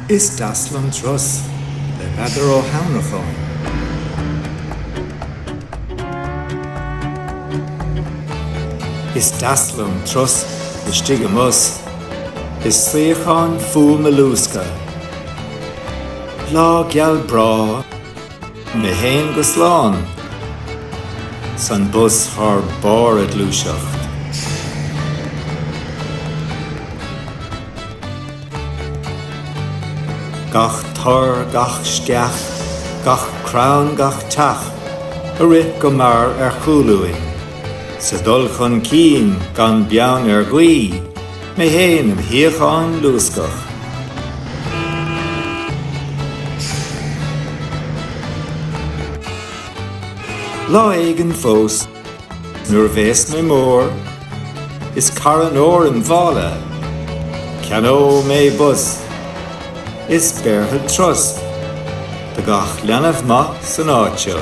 Is Deas Liom Turas, le Peadar Ó hAnnracháin. Is Deas Liom Turas, is stigam us, is riachtanach full melúsca. Lá geal bra, me hain go slán, san bus haar barad lúiseacht. Gach tar, gach sceach, gach crown, gach tach, a rith go mar chúlúing. Sa dul chun cín gan bean gui, me hain am hiachán lúscach. Lá éigen fós, nuair bheas me mór, is caran ór an bhála, cean ó mé bus, is beartha trus, de gach leanamh ma san áiteo.